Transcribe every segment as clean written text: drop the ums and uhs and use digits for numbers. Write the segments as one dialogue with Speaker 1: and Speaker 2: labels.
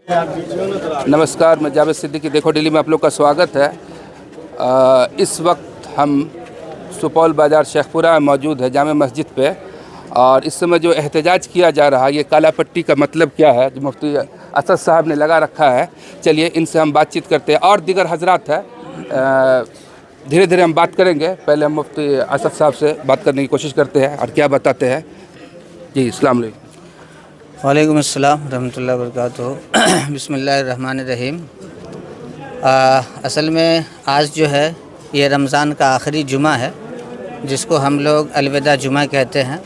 Speaker 1: नमस्कार, मैं जावेद सिद्दीकी देखो डेली में आप लोग का स्वागत है। इस वक्त हम सुपौल बाज़ार शेखपुरा में मौजूद है जामे मस्जिद पे, और इस समय जो एहतजाज किया जा रहा है, ये काला पट्टी का मतलब क्या है जो मुफ्ती असद साहब ने लगा रखा है। चलिए इनसे हम बातचीत करते हैं, और दीगर हजरात है, धीरे धीरे हम बात करेंगे। पहले हम मुफ्ती असद साहब से बात करने की कोशिश करते हैं और क्या बताते हैं। जी अस्सलाम वालेकुम।
Speaker 2: वालेकुम अस्सलाम रहमतुल्लाहि व बरकातुहू। बिस्मिल्लाहिर्रहमानिर्रहीम। असल में आज जो है ये रमज़ान का आखिरी जुमा है, जिसको हम लोग अलविदा जुमा कहते हैं।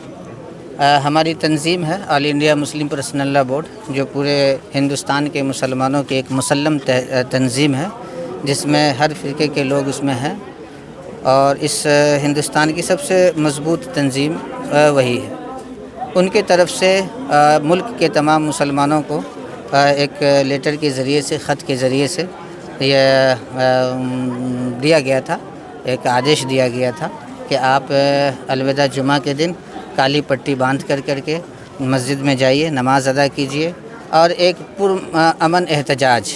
Speaker 2: हमारी तंजीम है all India Muslim Personal Law board, जो पूरे हिंदुस्तान के मुसलमानों की एक मुसल्लम तंजीम है, जिसमें हर फ़िरके के लोग उसमें हैं, और इस हिंदुस्तान की सबसे मज़बूत तंजीम वही है। उनके तरफ से मुल्क के तमाम मुसलमानों को एक लेटर के ज़रिए से, ख़त के ज़रिए से यह दिया गया था, एक आदेश दिया गया था कि आप अलविदा जुमा के दिन काली पट्टी बांध करके मस्जिद में जाइए, नमाज अदा कीजिए, और एक पुरअमन एहतजाज,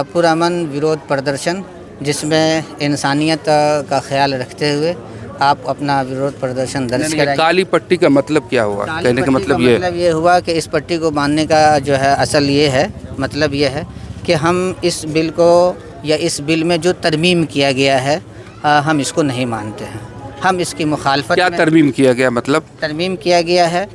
Speaker 2: पुरअमन विरोध प्रदर्शन, जिसमें इंसानियत का ख्याल रखते हुए आप अपना विरोध प्रदर्शन दर्ज कराइए।
Speaker 1: काली पट्टी का मतलब क्या हुआ? कहने का मतलब ये
Speaker 2: हुआ कि इस पट्टी को बांधने का जो है असल ये है, मतलब ये है कि हम इस बिल को, या इस बिल में जो तरमीम किया गया है, हम इसको नहीं मानते हैं। हम इसकी मुखालफत।
Speaker 1: क्या तरमीम किया गया? मतलब
Speaker 2: तरमीम किया गया है,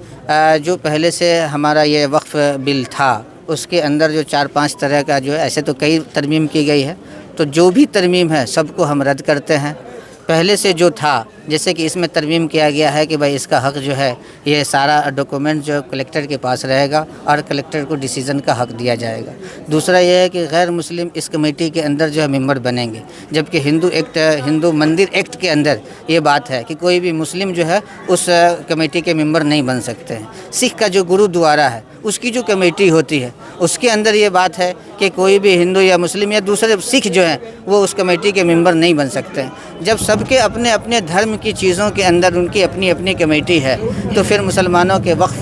Speaker 2: जो पहले से हमारा ये वक्फ बिल था, उसके अंदर जो 4-5 तरह का जो है, ऐसे तो कई तरमीम की गई है, तो जो भी तरमीम है सबको हम रद्द करते हैं। पहले से जो था, जैसे कि इसमें तरमीम किया गया है कि भाई इसका हक़ जो है, ये सारा डॉक्यूमेंट जो कलेक्टर के पास रहेगा और कलेक्टर को डिसीज़न का हक़ दिया जाएगा। दूसरा ये है कि गैर मुस्लिम इस कमेटी के अंदर जो है मेंबर बनेंगे, जबकि हिंदू मंदिर एक्ट के अंदर ये बात है कि कोई भी मुस्लिम जो है उस कमेटी के मेंबर नहीं बन सकते हैं। सिख का जो गुरुद्वारा है, उसकी जो कमेटी होती है, उसके अंदर ये बात है कि कोई भी हिंदू या मुस्लिम या दूसरे सिख जो हैं वो उस कमेटी के मेंबर नहीं बन सकते हैं। जब सबके अपने अपने धर्म की चीज़ों के अंदर उनकी अपनी अपनी कमेटी है, तो फिर मुसलमानों के वक्फ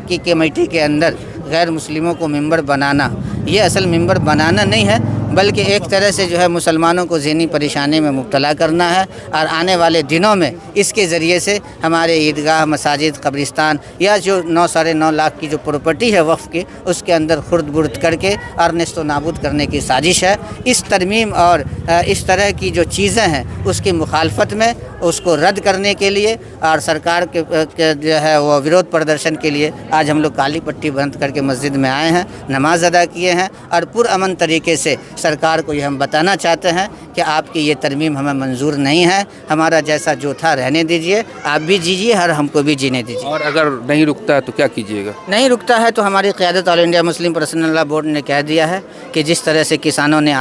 Speaker 2: की कमेटी के अंदर गैर मुस्लिमों को मेंबर बनाना, ये असल मेंबर बनाना नहीं है, बल्कि एक तरह से जो है मुसलमानों को ज़हनी परेशानी में मुब्तला करना है। और आने वाले दिनों में इसके ज़रिए से हमारे ईदगाह, मसाजिद, कब्रिस्तान, या जो 9-9.5 लाख की जो प्रॉपर्टी है वक्फ की, उसके अंदर खुर्द बुर्द करके और नेस्तो नाबूद करने की साजिश है। इस तरमीम और इस तरह की जो चीज़ें हैं उसकी मुखालफत में, उसको रद्द करने के लिए और सरकार के जो है वो विरोध प्रदर्शन के लिए आज हम लोग काली पट्टी बंद करके मस्जिद में आए हैं, नमाज अदा किए हैं, और पुरअमन तरीके से सरकार को ये हम बताना चाहते हैं कि आपकी ये तरमीम हमें मंजूर नहीं है, हमारा जैसा जो था रहने दीजिए, आप भी जीजिए और हमको भी जीने दीजिए।
Speaker 1: और अगर नहीं रुकता है तो क्या कीजिएगा?
Speaker 2: नहीं रुकता है तो हमारी क़यादत All India Muslim Personal Law Board ने कह दिया है कि जिस तरह से किसानों ने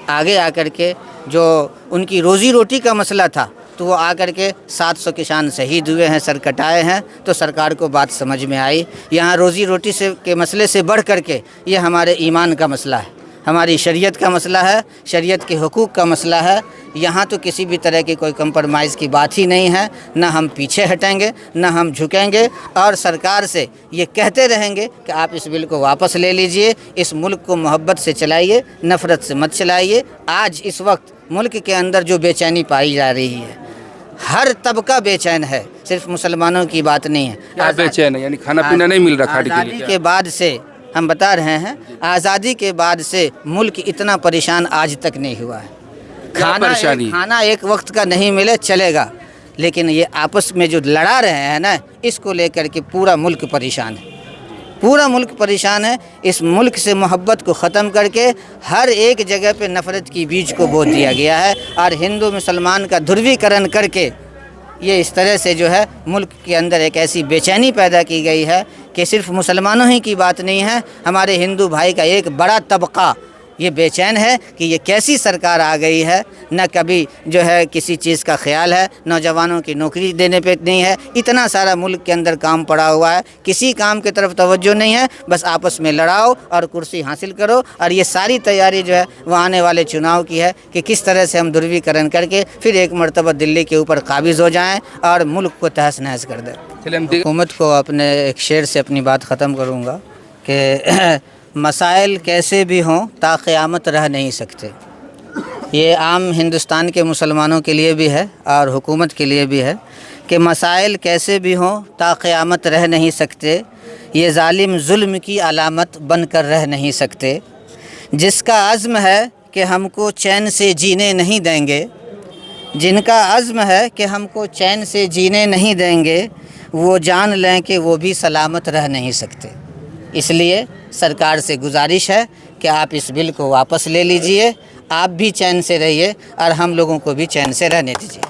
Speaker 2: आगे आकर के जो उनकी रोज़ी रोटी का मसला था, तो वो आकर के 700 किसान शहीद हुए हैं, सर कटाए हैं, तो सरकार को बात समझ में आई। यहाँ रोज़ी रोटी के मसले से बढ़ कर के ये हमारे ईमान का मसला है, हमारी शरीयत का मसला है, शरीयत के हुकूक का मसला है। यहाँ तो किसी भी तरह की कोई कंप्रोमाइज़ की बात ही नहीं है, ना हम पीछे हटेंगे, ना हम झुकेंगे, और सरकार से ये कहते रहेंगे कि आप इस बिल को वापस ले लीजिए, इस मुल्क को मोहब्बत से चलाइए, नफ़रत से मत चलाइए। आज इस वक्त मुल्क के अंदर जो बेचैनी पाई जा रही है, हर तबका बेचैन है, सिर्फ मुसलमानों की बात नहीं है।
Speaker 1: क्या बेचैन है? यानी खाना पीना नहीं मिल रहा खाने के लिए?
Speaker 2: के बाद से हम बता रहे हैं, आज़ादी के बाद से मुल्क इतना परेशान आज तक नहीं हुआ है। खाना एक वक्त का नहीं मिले चलेगा, लेकिन ये आपस में जो लड़ा रहे हैं ना, इसको लेकर के पूरा मुल्क परेशान है, पूरा मुल्क परेशान है। इस मुल्क से मोहब्बत को ख़त्म करके हर एक जगह पे नफ़रत की बीज को बो दिया गया है, और हिंदू मुसलमान का ध्रुवीकरण करके ये इस तरह से जो है मुल्क के अंदर एक ऐसी बेचैनी पैदा की गई है कि सिर्फ मुसलमानों ही की बात नहीं है, हमारे हिंदू भाई का एक बड़ा तबका ये बेचैन है कि ये कैसी सरकार आ गई है। न कभी जो है किसी चीज़ का ख्याल है, नौजवानों की नौकरी देने पे नहीं है, इतना सारा मुल्क के अंदर काम पड़ा हुआ है, किसी काम की तरफ तवज्जो नहीं है, बस आपस में लड़ाओ और कुर्सी हासिल करो। और ये सारी तैयारी जो है वो आने वाले चुनाव की है कि किस तरह से हम ध्रुवीकरण करके फिर एक मरतबा दिल्ली के ऊपर काबिज़ हो जाएँ और मुल्क को तहस नहस कर दें। हुकूमत को अपने एक शेर से अपनी बात ख़त्म करूँगा कि مسائل کیسے بھی ہوں تا قیامت رہ نہیں سکتے. یہ عام ہندوستان کے مسلمانوں کے لیے بھی ہے اور حکومت کے لیے بھی ہے کہ مسائل کیسے بھی ہوں تا قیامت رہ نہیں سکتے. یہ ظالم ظلم کی علامت بن کر رہ نہیں سکتے. جس کا عزم ہے کہ ہم کو چین سے جینے نہیں دیں گے، جن کا عزم ہے کہ ہم کو چین سے جینے نہیں دیں گے، وہ جان لیں کہ وہ بھی سلامت رہ نہیں سکتے. اس لیے سرکار سے گزارش ہے کہ آپ اس بل کو واپس لے لیجئے، آپ بھی چین سے رہیے اور ہم لوگوں کو بھی چین سے رہنے دیجیے.